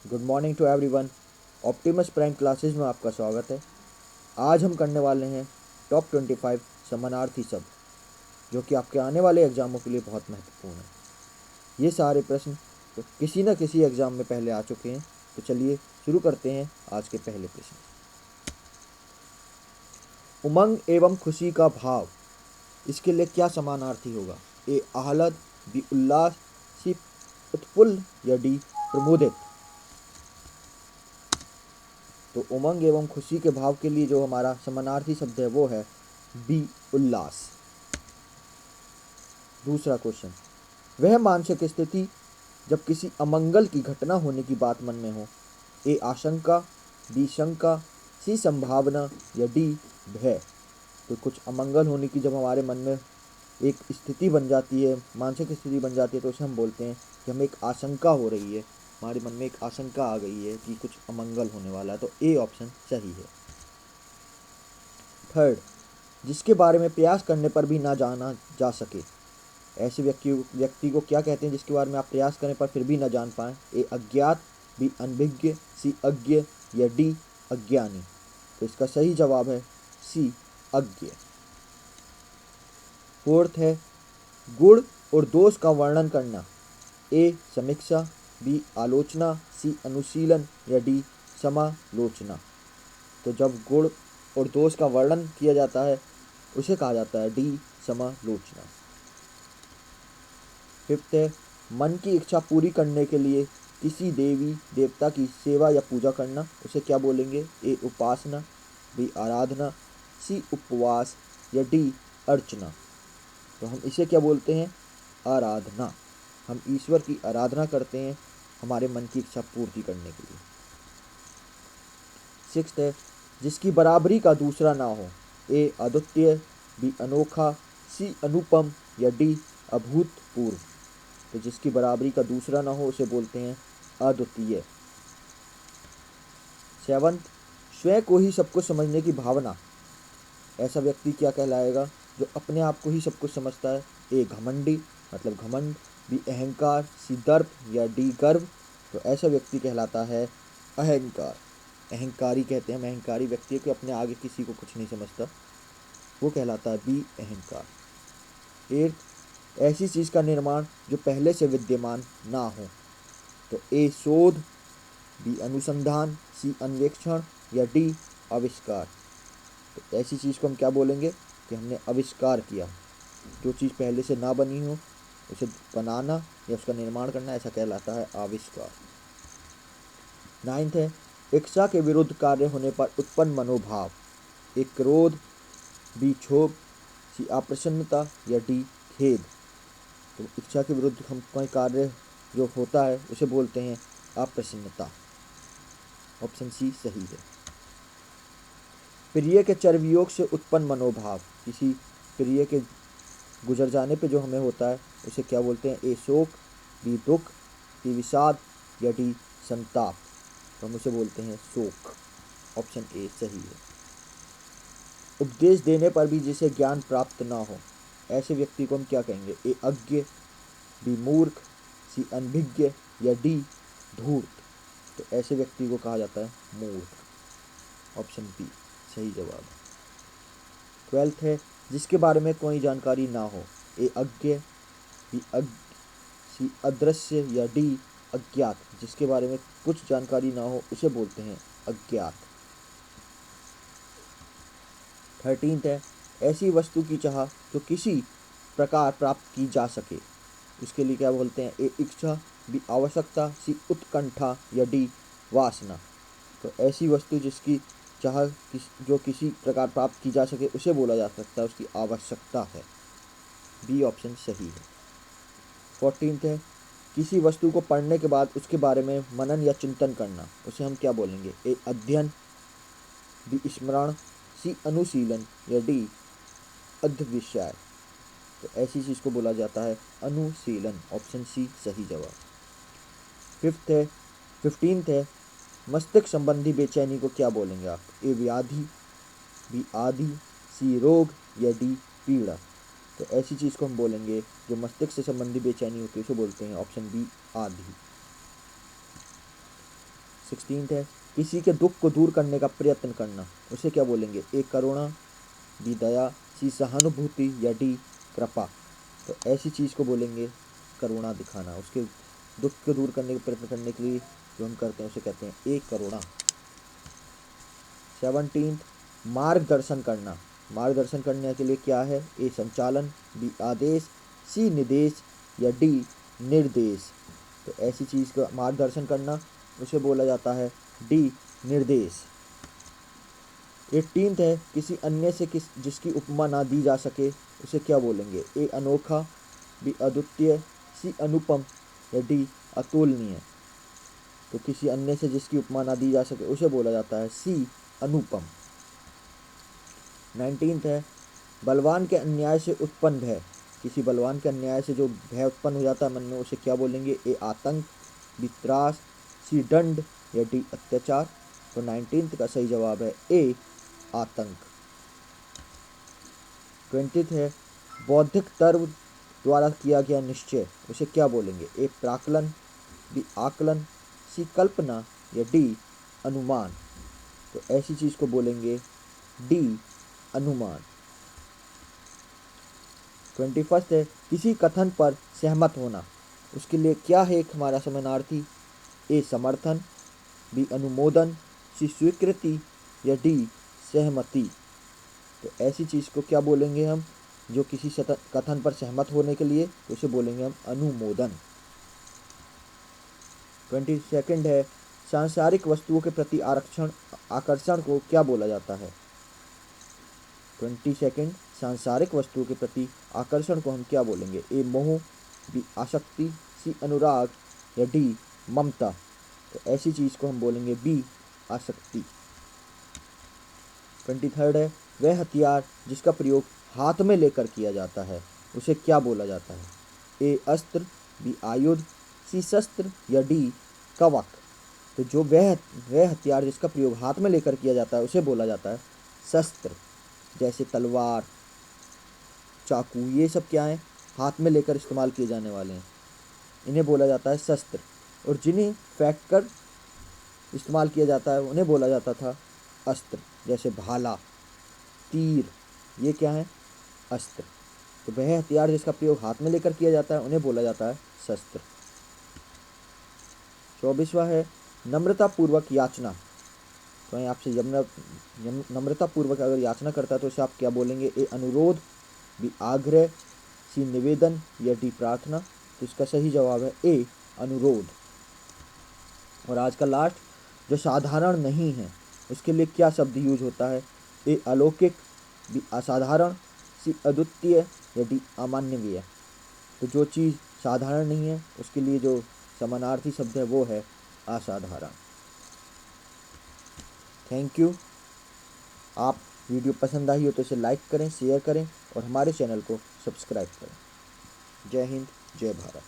Good morning to everyone. Optimus Prime classes में आपका स्वागत है। आज हम करने वाले हैं टॉप 25 समानार्थी शब्द, जो कि आपके आने वाले एग्जामों के लिए बहुत महत्वपूर्ण है। ये सारे प्रश्न तो किसी न किसी एग्जाम में पहले आ चुके हैं। तो चलिए शुरू करते हैं आज के पहले प्रश्न। उमंग एवं खुशी का भाव, इसके लिए क्या समानार्थी होगा? ए आह्लाद, बी उल्लास, सी उत्फुल्ल या डी प्रमोदित। तो उमंग एवं खुशी के भाव के लिए जो हमारा समानार्थी शब्द है वो है बी उल्लास। दूसरा क्वेश्चन, वह मानसिक स्थिति जब किसी अमंगल की घटना होने की बात मन में हो। ए आशंका, बी शंका, सी संभावना या डी भय। तो कुछ अमंगल होने की जब हमारे मन में एक स्थिति बन जाती है, मानसिक स्थिति बन जाती है, तो उसे हम बोलते हैं कि हमें एक आशंका हो रही है, हमारे मन में एक आशंका आ गई है कि कुछ अमंगल होने वाला है। तो ए ऑप्शन सही है। थर्ड, जिसके बारे में प्रयास करने पर भी ना जाना जा सके। ऐसे व्यक्ति को क्या कहते हैं जिसके बारे में आप प्रयास करें पर फिर भी ना जान पाए? ए अज्ञात, बी अनभिज्ञ, सी अज्ञ या डी अज्ञानी। तो इसका सही जवाब है सी अज्ञ। फोर्थ है, गुण और दोष का वर्णन करना। ए समीक्षा, बी आलोचना, सी अनुशीलन या डी समालोचना। तो जब गुण और दोष का वर्णन किया जाता है उसे कहा जाता है डी समालोचना। फिफ्थ है, मन की इच्छा पूरी करने के लिए किसी देवी देवता की सेवा या पूजा करना, उसे क्या बोलेंगे? ए उपासना, बी आराधना, सी उपवास या डी अर्चना। तो हम इसे क्या बोलते हैं? आराधना। हम ईश्वर की आराधना करते हैं हमारे मन की इच्छा पूर्ति करने के लिए। सिक्स्थ है, जिसकी बराबरी का दूसरा ना हो। ए अद्वितीय, बी अनोखा, सी अनुपम या डी अभूतपूर्व। तो जिसकी बराबरी का दूसरा ना हो उसे बोलते हैं अद्वितीय। सेवंथ, स्वयं को ही सब कुछ समझने की भावना। ऐसा व्यक्ति क्या कहलाएगा? जो अपने आप को ही सब कुछ समझता है। ए घमंडी, मतलब घमंड, बी अहंकार, सी दर्प या डी गर्व। तो ऐसा व्यक्ति कहलाता है अहंकार। अहंकारी कहते हैं हम अहंकारी व्यक्ति को अपने आगे किसी को कुछ नहीं समझता, वो कहलाता है बी अहंकार। एट, ऐसी चीज़ का निर्माण जो पहले से विद्यमान ना हो। तो ए शोध, बी अनुसंधान, सी अन्वेक्षण या डी आविष्कार। तो ऐसी चीज़ को हम क्या बोलेंगे कि हमने आविष्कार किया। जो चीज़ पहले से ना बनी हो उसे बनाना या उसका निर्माण करना, ऐसा कहलाता है आविष्कार। नाइन्थ है, इच्छा के विरुद्ध कार्य होने पर उत्पन्न मनोभाव। ए क्रोध, बी क्षोभ, सी अप्रसन्नता या डी खेद। तो इच्छा के विरुद्ध हम कोई कार्य जो होता है उसे बोलते हैं अप्रसन्नता। ऑप्शन सी सही है। प्रिय के चरवियोग से उत्पन्न मनोभाव, किसी प्रिय के गुजर जाने पे जो हमें होता है उसे क्या बोलते हैं? ए शोक, बी दुख, सी विषाद या डी संताप। तो हम उसे बोलते हैं शोक। ऑप्शन ए सही है। उपदेश देने पर भी जिसे ज्ञान प्राप्त ना हो, ऐसे व्यक्ति को हम क्या कहेंगे? ए अज्ञ, बी मूर्ख, सी अनभिज्ञ या डी धूर्त। तो ऐसे व्यक्ति को कहा जाता है मूर्ख। ऑप्शन बी सही जवाब। ट्वेल्थ है, जिसके बारे में कोई जानकारी ना हो। ए अज्ञ, बी सी अदृश्य या डी अज्ञात। जिसके बारे में कुछ जानकारी ना हो उसे बोलते हैं अज्ञात। 13th है, ऐसी वस्तु की चाह जो किसी प्रकार प्राप्त की जा सके, उसके लिए क्या बोलते हैं? ए इच्छा, बी आवश्यकता, सी उत्कंठा या डी वासना। तो ऐसी वस्तु जिसकी चाह जो किसी प्रकार प्राप्त की जा सके उसे बोला जा सकता है उसकी आवश्यकता है। बी ऑप्शन सही है। 14th है, किसी वस्तु को पढ़ने के बाद उसके बारे में मनन या चिंतन करना, उसे हम क्या बोलेंगे? ए अध्ययन, बी स्मरण, सी अनुशीलन या डी अध्यवसाय। तो ऐसी चीज़ को बोला जाता है अनुशीलन। ऑप्शन सी सही जवाब। 15th है, मस्तिष्क संबंधी बेचैनी को क्या बोलेंगे आप? ए व्याधि, बी आदि, सी रोग या डी पीड़ा। तो ऐसी चीज़ को हम बोलेंगे जो मस्तिष्क से संबंधी बेचैनी होती है उसे बोलते हैं ऑप्शन बी आदि। 16 है किसी के दुख को दूर करने का प्रयत्न करना, उसे क्या बोलेंगे? ए करुणा, बी दया, सी सहानुभूति या डी कृपा। तो ऐसी चीज़ को बोलेंगे करुणा दिखाना, उसके दुख को दूर करने का प्रयत्न करने के लिए जो हम करते हैं उसे कहते हैं ए करुणा। 17 मार्गदर्शन करना, मार्गदर्शन करने के लिए क्या है? ए संचालन, बी आदेश, सी निदेश या डी निर्देश। तो ऐसी चीज़ का मार्गदर्शन करना उसे बोला जाता है डी निर्देश। 18 है किसी अन्य से जिसकी उपमा ना दी जा सके उसे क्या बोलेंगे? ए अनोखा, बी अद्वितीय, सी अनुपम या डी अतुलनीय। तो किसी अन्य से जिसकी उपमा ना दी जा सके उसे बोला जाता है सी अनुपम। 19 है बलवान के अन्याय से उत्पन्न भय, किसी बलवान के अन्याय से जो भय उत्पन्न हो जाता है मन में उसे क्या बोलेंगे? ए आतंक, बी त्रास, सी दंड या डी अत्याचार। तो 19 का सही जवाब है ए आतंक। 20 है बौद्धिक तर्क द्वारा किया गया निश्चय, उसे क्या बोलेंगे? ए प्राकलन, बी आकलन, सी कल्पना या डी अनुमान। तो ऐसी चीज़ को बोलेंगे डी अनुमान। 21 है किसी कथन पर सहमत होना, उसके लिए क्या है एक हमारा समानार्थी? ए समर्थन, बी अनुमोदन, सी स्वीकृति या डी सहमति। तो ऐसी चीज़ को क्या बोलेंगे हम? जो किसी कथन पर सहमत होने के लिए तो उसे बोलेंगे हम अनुमोदन। 22 है सांसारिक वस्तुओं के प्रति आकर्षण को क्या बोला जाता है? 22 सांसारिक वस्तुओं के प्रति आकर्षण को हम क्या बोलेंगे? ए मोह, बी आसक्ति, सी अनुराग या डी ममता। तो ऐसी चीज़ को हम बोलेंगे बी आसक्ति। 23 है वह हथियार जिसका प्रयोग हाथ में लेकर किया जाता है उसे क्या बोला जाता है? ए अस्त्र, बी आयुध, सी शस्त्र या डी कवच। तो जो वह हथियार जिसका प्रयोग हाथ में लेकर किया जाता है उसे बोला जाता है शस्त्र। जैसे तलवार, चाकू, ये सब क्या है? हाथ में लेकर इस्तेमाल किए जाने वाले हैं, इन्हें बोला जाता है शस्त्र। और जिन्हें फेंक कर इस्तेमाल किया जाता है उन्हें बोला जाता था अस्त्र। जैसे भाला, तीर, ये क्या है? अस्त्र। तो वह हथियार जिसका प्रयोग हाथ में लेकर किया जाता है उन्हें बोला जाता है शस्त्र। 24वां है नम्रतापूर्वक याचना। तो मैं आपसे नम्रतापूर्वक अगर याचना करता है तो उसे आप क्या बोलेंगे? ए अनुरोध, बी आग्रह, सी निवेदन या डी प्रार्थना। तो इसका सही जवाब है ए अनुरोध। और आज का लास्ट, जो साधारण नहीं है उसके लिए क्या शब्द यूज होता है? ए अलौकिक, बी असाधारण, सी अद्वितीय या डी अमानवीय। तो जो चीज़ साधारण नहीं है उसके लिए जो समानार्थी शब्द है वो है असाधारण। Thank you. आप वीडियो पसंद आई हो तो इसे लाइक करें, शेयर करें और हमारे चैनल को सब्सक्राइब करें। जय हिंद, जय भारत।